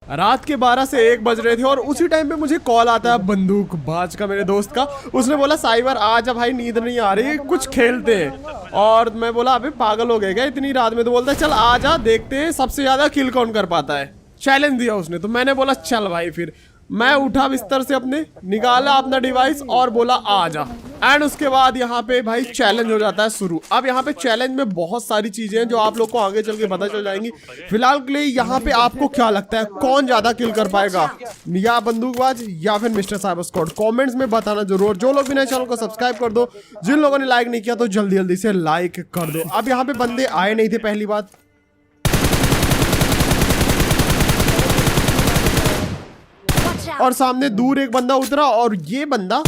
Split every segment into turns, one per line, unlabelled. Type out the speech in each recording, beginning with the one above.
रात के 12 से 1 बज रहे थे और उसी टाइम पे मुझे कॉल आता है बंदूकबाज का, मेरे दोस्त का। उसने बोला साइबर आजा भाई, नींद नहीं आ रही, कुछ खेलते हैं। और मैं बोला अबे पागल हो गए क्या इतनी रात में? तो बोलता है चल आजा देखते हैं सबसे ज्यादा किल कौन कर पाता है। चैलेंज दिया उसने, तो मैंने बोला चल भाई। फिर मैं उठा बिस्तर से अपने, निकाला अपना डिवाइस और बोला आजा। एंड उसके बाद यहाँ पे भाई चैलेंज हो जाता है शुरू। अब यहाँ पे चैलेंज में बहुत सारी चीजें हैं जो आप लोग को आगे चल के पता चल जाएंगी। फिलहाल के लिए यहाँ पे आपको क्या लगता है कौन ज्यादा किल कर पाएगा, या बंदूकबाज या फिर मिस्टर साइबर स्क्वाड? कमेंट्स में बताना जरूर। जो लोग भी नए चैनल को सब्सक्राइब कर दो, जिन लोगों ने लाइक नहीं किया तो जल्दी जल्दी से लाइक कर दो। अब यहाँ पे बंदे आए नहीं थे पहली बात, और सामने दूर एक बंदा उतरा और ये बंदा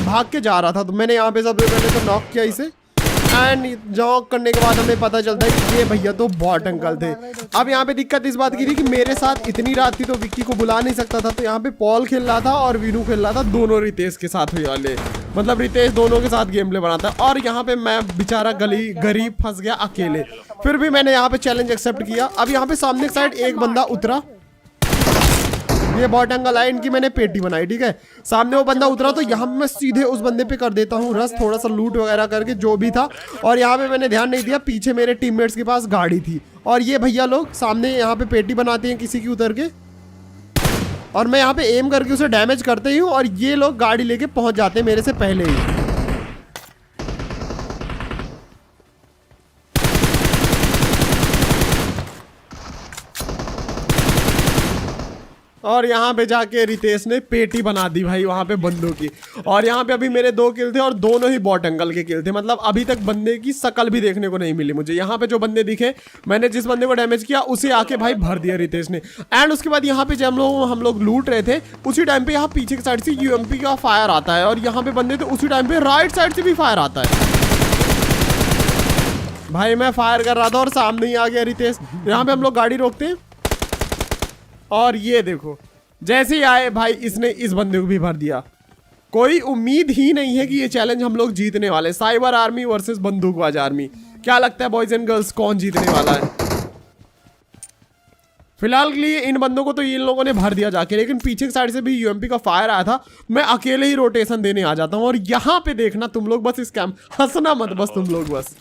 भाग के जा रहा था। तो मैंने यहाँ पे सबसे पहले तो नॉक किया इसे। एंड नॉक करने के बाद हमें पता चलता है कि ये भैया तो बॉट अंकल थे। अब यहाँ पे दिक्कत इस बात की थी कि मेरे साथ इतनी रात थी तो विक्की को बुला नहीं सकता था। तो यहाँ पे पॉल खेल रहा था और वीनू खेल रहा था, दोनों रितेश के साथ हुए वाले, मतलब रितेश दोनों के साथ गेम प्ले बनाता है। और यहाँ पे मैं बेचारा गरीब फंस गया अकेले। फिर भी मैंने यहाँ पे चैलेंज एक्सेप्ट किया। अब यहाँ पे सामने साइड एक बंदा उतरा, ये बॉट एंगल है, इनकी मैंने पेटी बनाई, ठीक है। सामने वो बंदा उतरा तो यहाँ पे मैं सीधे उस बंदे पे कर देता हूँ रस, थोड़ा सा लूट वगैरह करके जो भी था। और यहाँ पे मैंने ध्यान नहीं दिया, पीछे मेरे टीममेट्स के पास गाड़ी थी और ये भैया लोग सामने यहाँ पे पेटी बनाते हैं किसी की उतर के, और मैं यहाँ पे एम करके उसे डैमेज करते ही हूँ और ये लोग गाड़ी लेके पहुंच जाते हैं मेरे से पहले ही। और यहाँ पे जाके रितेश ने पेटी बना दी भाई वहाँ पे बंदों की। और यहाँ पे अभी मेरे 2 किल थे और दोनों ही बॉट अंकल के किल थे, मतलब अभी तक बंदे की शकल भी देखने को नहीं मिली मुझे। यहाँ पे जो बंदे दिखे, मैंने जिस बंदे को डैमेज किया उसे आके भाई भर दिया रितेश ने। एंड उसके बाद यहाँ पे जब हम लोग लूट रहे थे उसी टाइम पे यहाँ पीछे की साइड से यूएमपी का फायर आता है और यहाँ पे बंदे थे, उसी टाइम पे राइट साइड से भी फायर आता है। भाई मैं फायर कर रहा था और सामने ही आ गया रितेश। यहाँ पे हम लोग गाड़ी रोकते हैं और ये देखो जैसे ही आए भाई इसने इस बंदे को भी भर दिया। कोई उम्मीद ही नहीं है कि ये चैलेंज हम लोग जीतने वाले। साइबर आर्मी वर्सेस बंदूकबाज आर्मी, क्या लगता है बॉयज एंड गर्ल्स कौन जीतने वाला है? फिलहाल के लिए इन बंदों को तो इन लोगों ने भर दिया जाके, लेकिन पीछे की साइड से भी यूएमपी का फायर आया था। मैं अकेले ही रोटेशन देने आ जाता हूँ और यहाँ पे देखना तुम लोग बस, स्कैम हंसना मत बस तुम लोग बस।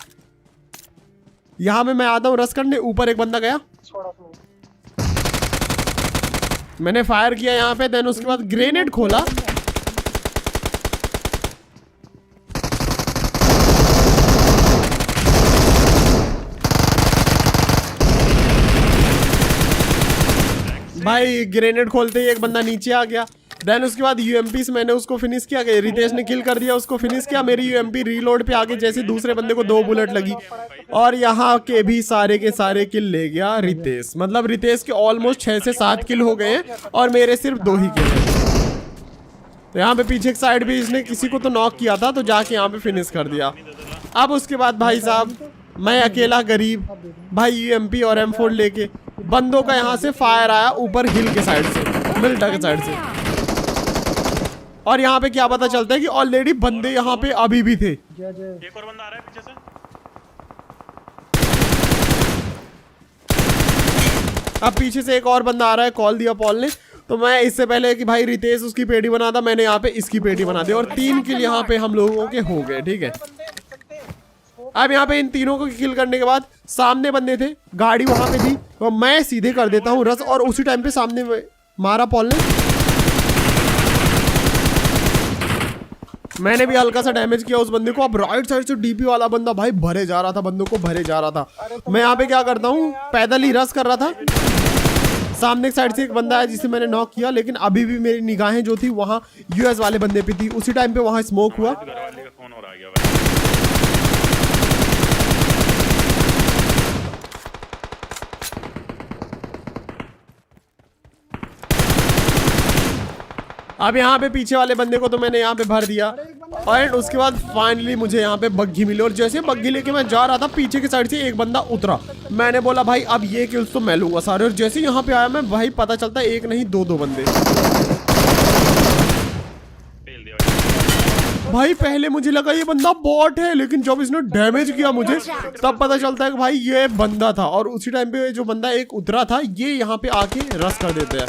यहाँ पे मैं आता हूँ रस करने, ऊपर एक बंदा गया, मैंने फायर किया यहाँ पे, देन उसके बाद ग्रेनेड खोला। भाई ग्रेनेड खोलते ही एक बंदा नीचे आ गया। देन उसके बाद यूएमपी से मैंने उसको फिनिश किया, रितेश ने किल कर दिया, उसको फिनिश किया। मेरी यूएमपी रीलोड पे आके जैसे दूसरे बंदे को 2 बुलेट लगी और यहाँ के भी सारे के सारे किल ले गया रितेश। मतलब रितेश के ऑलमोस्ट 6 से 7 किल हो गए हैं और मेरे सिर्फ 2 ही किल हैं। तो यहाँ पे पीछे की साइड भी इसने किसी को तो नॉक किया था, तो जाके यहाँ पे फिनिश कर दिया। अब उसके बाद भाई साहब मैं अकेला गरीब भाई यूएमपी और M4 लेके, बंदों का यहाँ से फायर आया ऊपर हिल के साइड से, मिल्टा के साइड से। और यहाँ पे क्या पता चलता है कि ऑलरेडी बंदे यहाँ पे अभी भी थे।
एक और बंदा आ रहा है पीछे से।
अब पीछे से एक और बंदा आ रहा है, कॉल दिया पॉल ने। तो मैं इससे पहले कि भाई रितेश उसकी पेटी बना था, मैंने यहाँ पे इसकी पेटी बना दी और 3 किल यहाँ पे हम लोगों के हो गए, ठीक है। अब यहाँ पे इन तीनों को किल करने के बाद सामने बंदे थे, गाड़ी वहां पे थी, तो मैं सीधे कर देता हूँ रस और उसी टाइम पे सामने मारा पॉल ने। मैंने भी हल्का सा डैमेज किया उस बंदे को। अब राइट साइड से डीपी वाला बंदा भाई भरे जा रहा था, बंदों को भरे जा रहा था। मैं यहाँ पे क्या करता हूँ, पैदल ही रस कर रहा था। सामने साइड से एक बंदा है जिसे मैंने नॉक किया, लेकिन अभी भी मेरी निगाहें जो थी वहाँ यूएस वाले बंदे पे थी। उसी टाइम पे वहाँ स्मोक हुआ। अब यहाँ पे पीछे वाले बंदे को तो मैंने यहाँ पे भर दिया और उसके बाद फाइनली मुझे यहाँ पे बग्घी मिली। और जैसे बग्घी लेके मैं जा रहा था, पीछे की साइड से एक बंदा उतरा। मैंने बोला भाई अब ये किल्स तो मैं लूंगा सारे। और जैसे यहाँ पे आया मैं, भाई पता चलता है एक नहीं 2 बंदे। भाई पहले मुझे लगा ये बंदा बॉट है, लेकिन जब इसने डैमेज किया मुझे तब पता चलता है कि भाई ये बंदा था। और उसी टाइम पे जो बंदा एक उतरा था, ये यहाँ पे आके रस कर देते हैं।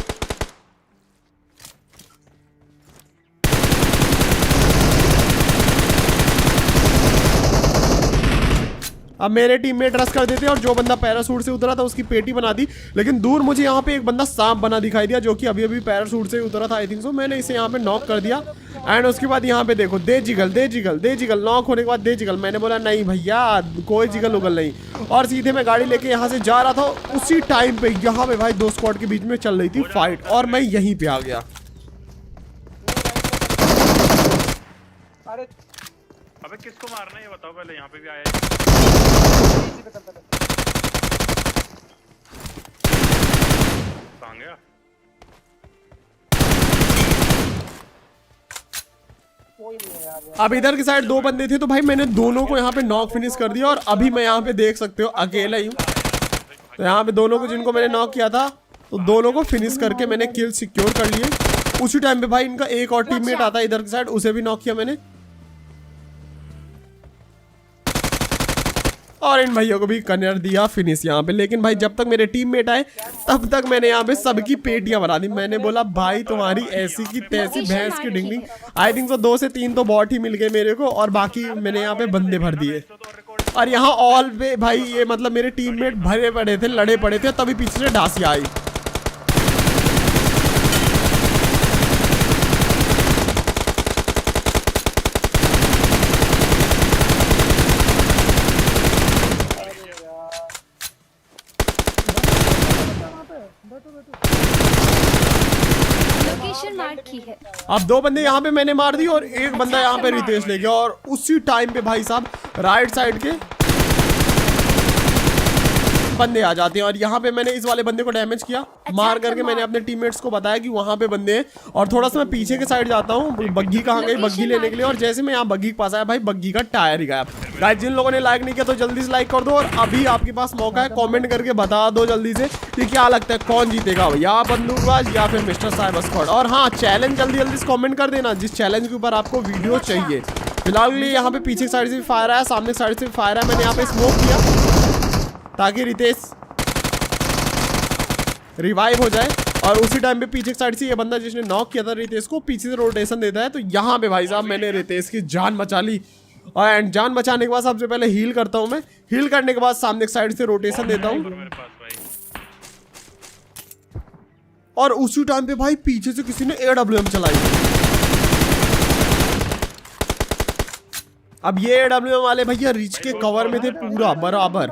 अब मेरे टीममेट रश कर देते और जो बंदा पैराशूट से उतरा था उसकी पेटी बना दी। लेकिन दूर मुझे यहाँ पे एक बंदा सांप बना दिखाई दिया जो कि अभी अभी पैराशूट से उतरा था आई थिंक सो। मैंने इसे यहाँ पे नॉक कर दिया एंड उसके बाद यहाँ पे देखो दे जिगल नॉक होने के बाद दे जिगल। मैंने बोला नहीं भैया कोई जिगल उगल नहीं और सीधे मैं गाड़ी लेके यहाँ से जा रहा था। उसी टाइम पे यहाँ पे भाई दो स्क्वाड के बीच में चल रही थी फाइट और मैं यहीं पे आ गया।
अबे किसको मारना है ये बताओ पहले। यहाँ पे भी आया कहाँ गया?
अब इधर की साइड दो बंदे थे तो भाई मैंने दोनों को यहाँ पे नॉक फिनिश कर दिया और अभी मैं यहाँ पे देख सकते हो अकेला ही हूँ। तो यहाँ पे दोनों को जिनको मैंने नॉक किया था तो दोनों को फिनिश करके मैंने किल सिक्योर कर लिए। उसी टाइम पे भाई इनका एक और टीममेट आता है इधर की साइड, उसे भी नॉक किया मैंने और इन भैयों को भी कर दिया फिनिश यहाँ पे। लेकिन भाई जब तक मेरे टीममेट आए तब तक मैंने यहाँ पे सबकी पेटियां बना दी। मैंने बोला भाई तुम्हारी ऐसी की तैसी भैंस की डिंगली। आई थिंक सो 2 से 3 तो बॉट ही मिल गए मेरे को और बाकी मैंने यहाँ पे बंदे भर दिए। और यहाँ ऑल पे भाई ये मतलब मेरे टीममेट भरे पड़े थे, लड़े पड़े थे, तभी पीछे से डासिया आई। अब 2 बंदे यहाँ पे मैंने मार दी और एक बंदा यहाँ पे रितेश ले गया और उसी टाइम पे भाई साहब राइट साइड के बंदे आ जाते हैं और यहाँ पे मैंने इस वाले बंदे को डैमेज किया मार करके। मैंने अपने टीममेट्स को बताया कि वहाँ पे बंदे हैं और थोड़ा सा मैं पीछे के साइड जाता हूँ। बग्गी कहाँ गई, बग्गी लेने के लिए। और जैसे मैं यहाँ बग्गी के पास आया भाई बग्गी का टायर ही गायब। गाइस जिन लोगों ने लाइक नहीं किया तो जल्दी से लाइक कर दो और अभी आपके पास मौका है कॉमेंट करके बता दो जल्दी से कि क्या लगता है कौन जीतेगा, या बंदूकबाज या फिर मिस्टर साइबर स्क्वाड। और हाँ चैलेंज जल्दी जल्दी से कॉमेंट कर देना जिस चैलेंज के ऊपर आपको वीडियो चाहिए। फिलहाल के लिए यहाँ पे पीछे साइड से भी फायर आया, सामने साइड से भी फायर आया। मैंने यहाँ पे स्मोक किया ताकि रितेश रिवाइव हो जाए और उसी टाइम पे पीछे साइड से ये बंदा जिसने नॉक किया था रितेश को पीछे से रोटेशन देता है। तो यहाँ पे भाई साहब मैंने रितेश की जान बचा ली और एंड जान बचाने के बाद सबसे पहले हील करता हूँ मैं। हील करने के बाद सामने साइड से रोटेशन देता हूँ और उसी टाइम पे भाई पीछे से किसी ने AWM चलाई। अब ये AWM वाले भैया रिच के कवर में थे पूरा बराबर।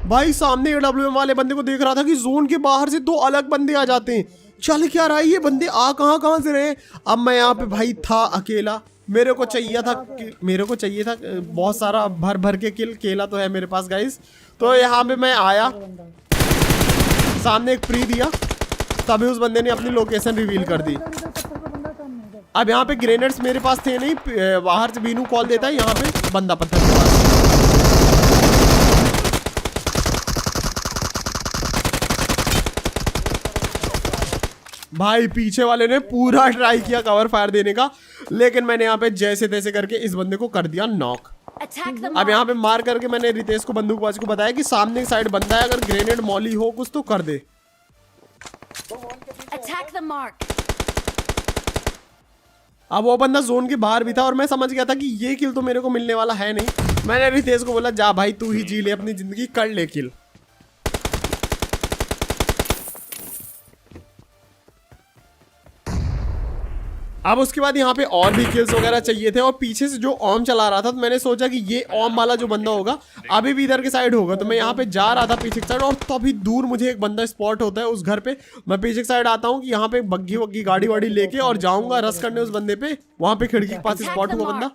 भाई सामने AWM वाले बंदे को देख रहा था कि जोन के बाहर से 2 अलग बंदे आ जाते हैं। चल क्या रहा है ये बंदे आ कहां से रहे। अब मैं यहाँ पे भाई था अकेला। मेरे को चाहिए था बहुत सारा भर भर के किल। केला तो है मेरे पास गाइस। तो यहाँ पे मैं आया, सामने एक प्री दिया, तभी उस बंदे ने अपनी लोकेशन रिवील कर दी। अब यहाँ पे ग्रेनेड्स मेरे पास थे नहीं, बाहर से बीनू कॉल देता है यहाँ पे बंदा पत्थर के पास। भाई पीछे वाले ने पूरा ट्राई किया कवर फायर देने का, लेकिन मैंने यहाँ पे जैसे तैसे करके इस बंदे को कर दिया नॉक। अब यहाँ पे मार करके मैंने रितेश को बंदूकबाज को बताया कि सामने साइड बंदा है, अगर ग्रेनेड मॉली हो कुछ तो कर दे। अब वो बंदा जोन के बाहर भी था और मैं समझ गया था कि ये किल तो मेरे को मिलने वाला है नहीं। मैंने रितेश को बोला जा भाई तू ही जी ले अपनी जिंदगी, कर ले किल। अब उसके बाद यहाँ पे और भी किल्स वगैरह चाहिए थे और पीछे से जो ओम चला रहा था तो मैंने सोचा कि ये ओम वाला जो बंदा होगा अभी भी इधर के साइड होगा। तो मैं यहाँ पे जा रहा था पीछे के साइड और तभी दूर मुझे एक बंदा स्पॉट होता है उस घर पे। मैं पीछे के साइड आता हूँ कि यहाँ पे बग्गी वग्गी गाड़ी वाड़ी लेके और जाऊंगा रस करने उस बंदे पे। वहाँ पे खिड़की के पास स्पॉट हुआ बंदा,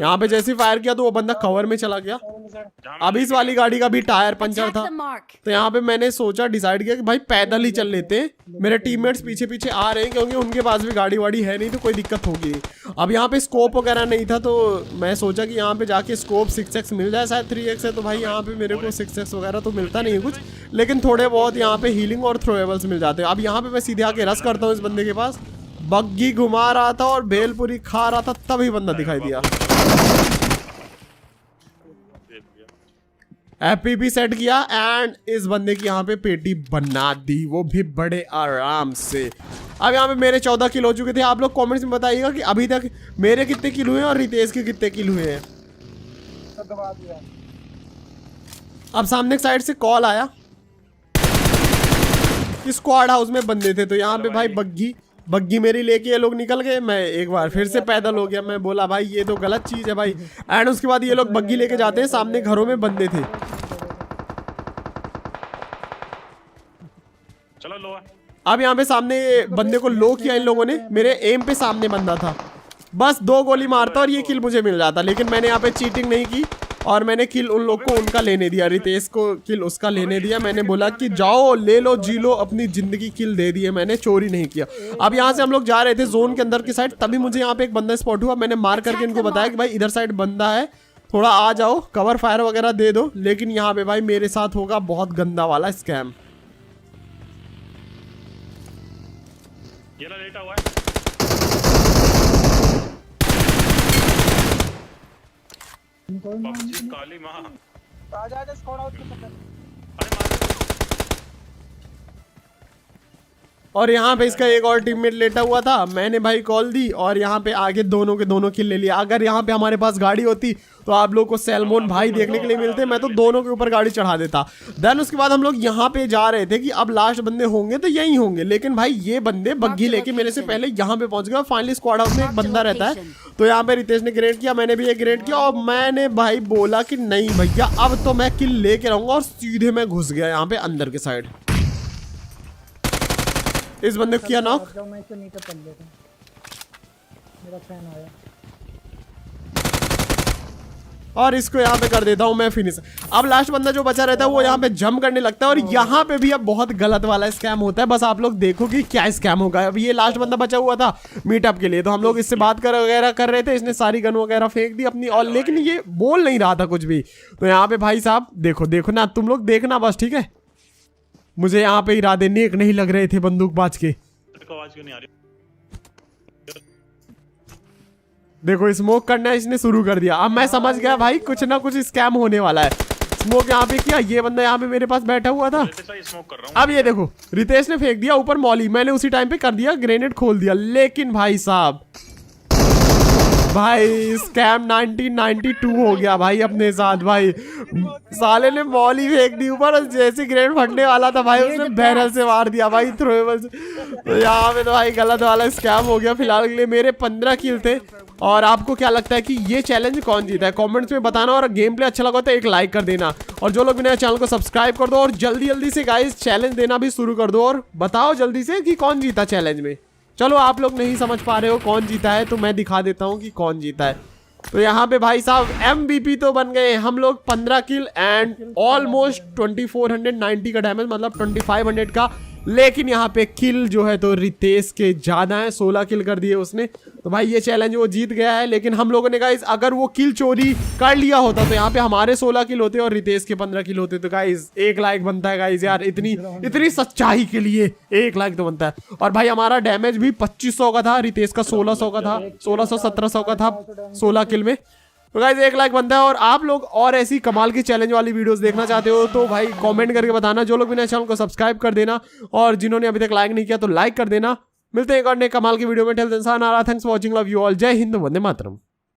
यहाँ पे जैसे फायर किया तो वो बंदा कवर में चला गया। अभी इस वाली गाड़ी का भी टायर पंचर था तो यहाँ पे मैंने सोचा डिसाइड किया कि भाई पैदल ही चल लेते हैं। मेरे टीममेट्स पीछे पीछे आ रहे हैं क्योंकि उनके पास भी गाड़ी वाड़ी है नहीं तो कोई दिक्कत होगी। अब यहाँ पे स्कोप वगैरह नहीं था तो मैं सोचा कि यहाँ पे जाके स्कोप 6x मिल जाए, शायद 3x है तो भाई यहाँ पे मेरे को 6x वगैरह तो मिलता नहीं है कुछ, लेकिन थोड़े बहुत यहाँ पे हीलिंग और थ्रोएबल्स मिल जाते हैं। अब यहाँ पे मैं सीधे आके रस करता हूँ इस बंदे के पास। बग्गी घुमा रहा था और भेलपुरी खा रहा था तभी बंदा दिखाई दिया। FPP सेट किया एंड इस बंदे की यहाँ पे पेटी बना दी, वो भी बड़े आराम से। अब यहाँ पे मेरे 14 किल हो चुके थे। आप लोग कमेंट्स में बताइएगा कि अभी तक मेरे कितने किल हुए हैं और रितेश के कितने किल हुए हैं। अब सामने की साइड से कॉल आया कि स्क्वाड हाउस में बंदे थे, तो यहाँ पे भाई बग्गी मेरी लेके ये लोग निकल गए। मैं एक बार फिर से पैदल हो गया। मैं बोला भाई ये तो गलत चीज़ है भाई। एंड उसके बाद ये लोग बग्गी लेके जाते हैं, सामने घरों में बंदे थे।
चलो लो है।
अब यहाँ पे सामने बंदे को लो किया इन लोगों ने, मेरे एम पे सामने बंदा था, बस 2 गोली मारता और ये किल मुझे मिल जाता। लेकिन मैंने यहाँ पे चीटिंग नहीं की और मैंने किल उन लोग को उनका लेने दिया, रितेश को किल उसका लेने दिया। मैंने बोला कि जाओ ले लो जी लो अपनी जिंदगी, किल दे दिए, मैंने चोरी नहीं किया। अब यहाँ से हम लोग जा रहे थे जोन के अंदर की साइड, तभी मुझे यहाँ पे एक बंदा स्पॉट हुआ। मैंने मार करके इनको बताया कि भाई इधर साइड बंदा है, थोड़ा आ जाओ, कवर फायर वगैरह दे दो। लेकिन यहाँ पे भाई मेरे साथ होगा बहुत गंदा वाला स्कैम।
ये ना लेटा हुआ है। पबजी काली माँ।
आजा स्क्वाड आउट के अंदर।
अरे मार।
और यहाँ पे इसका एक और टीममेट लेटा हुआ था। मैंने भाई कॉल दी और यहाँ पे आगे दोनों के दोनों किल ले लिया। अगर यहाँ पे हमारे पास गाड़ी होती तो आप लोग को सैल्मोन भाई देखने के लिए मिलते, मैं तो दोनों के ऊपर गाड़ी चढ़ा देता। देन उसके बाद हम लोग यहाँ पे जा रहे थे कि अब लास्ट बंदे होंगे तो यही होंगे, लेकिन भाई ये बंदे बग्गी लेके मेरे से पहले यहाँ पे पहुंच गए। फाइनली स्क्वाड हाउस में एक बंदा रहता है, तो यहाँ पे रितेश ने ग्रेड किया, मैंने भी एक ग्रेड किया और मैंने भाई बोला कि नहीं भैया अब तो मैं किल लेके रहूंगा, और सीधे मैं घुस गया यहाँ पे अंदर के साइड। इस बंदे को किया नॉक।
मैं इसको नीचे पल लेता हूं, मेरा फैन आया
और इसको यहाँ पे कर देता हूँ मैं फिनिश। अब लास्ट बंदा जो बचा रहता है वो यहाँ पे जंप करने लगता है और यहाँ पे भी अब बहुत गलत वाला स्कैम होता है। बस आप लोग देखो कि क्या स्कैम होगा। अब ये लास्ट बंदा बचा हुआ था मीटअप के लिए, तो हम लोग इससे बात कर वगैरह कर रहे थे। इसने सारी गन वगैरह फेंक दी अपनी, और लेकिन ये बोल नहीं रहा था कुछ भी। तो यहाँ पे भाई साहब देखो ना, तुम लोग देखना बस, ठीक है। मुझे यहाँ पे इरादे नेक नहीं लग रहे थे बंदूकबाज के।
आवाज क्यों नहीं आ रही?
देखो स्मोक करना इसने शुरू कर दिया। अब मैं समझ गया भाई कुछ ना कुछ स्कैम होने वाला है। स्मोक यहाँ पे किया, ये बंदा यहाँ पे मेरे पास बैठा हुआ था।
स्मोक कर रहा हूं।
अब ये देखो रितेश ने फेंक दिया ऊपर मॉली, मैंने उसी टाइम पे कर दिया ग्रेनेड खोल दिया। लेकिन भाई साहब भाई स्कैम 1992 हो गया भाई अपने साथ। भाई साले ने मॉली फेंक दी ऊपर और जैसे ग्रेनेड फटने वाला था भाई उसने बैरल से मार दिया भाई, थ्रोएबल से। तो यहाँ पे तो भाई गलत वाला स्कैम हो गया। फिलहाल के लिए मेरे 15 किल थे। और आपको क्या लगता है कि ये चैलेंज कौन जीता है, कमेंट्स में बताना। और गेम प्ले अच्छा लगा तो एक लाइक कर देना, और जो लोग भी नए चैनल को सब्सक्राइब कर दो। और जल्दी जल्दी से गाइस चैलेंज देना भी शुरू कर दो और बताओ जल्दी से कि कौन जीता चैलेंज में। चलो आप लोग नहीं समझ पा रहे हो कौन जीता है, तो मैं दिखा देता हूँ कि कौन जीता है। तो यहाँ पे भाई साहब MVP तो बन गए हम लोग, 15 किल एंड ऑलमोस्ट 2490 का डैमेज, मतलब 2500 का। लेकिन यहाँ पे किल जो है तो रितेश के ज्यादा है, 16 किल कर दिए उसने। तो भाई ये चैलेंज वो जीत गया है। लेकिन हम लोगों ने गाइस अगर वो किल चोरी कर लिया होता तो यहाँ पे हमारे 16 किल होते और रितेश के 15 किल होते। तो गाइस 1 लाइक बनता है गाइस यार, इतनी सच्चाई के लिए 1 लाइक तो बनता है। और भाई हमारा डैमेज भी 2500 का था, रितेश का 1600 का था, 1600-1700 का था 16 किल में। तो गाइस 1 लाइक बनता है। और आप लोग और ऐसी कमाल की चैलेंज वाली वीडियोस देखना चाहते हो तो भाई कमेंट करके बताना। जो लोग भी नए चैनल को सब्सक्राइब कर देना, और जिन्होंने अभी तक लाइक नहीं किया तो लाइक कर देना। मिलते हैं एक और नए कमाल की वीडियो में। Till then sayonara, thanks for watching, love you all, जय हिंद, वंदे मातरम।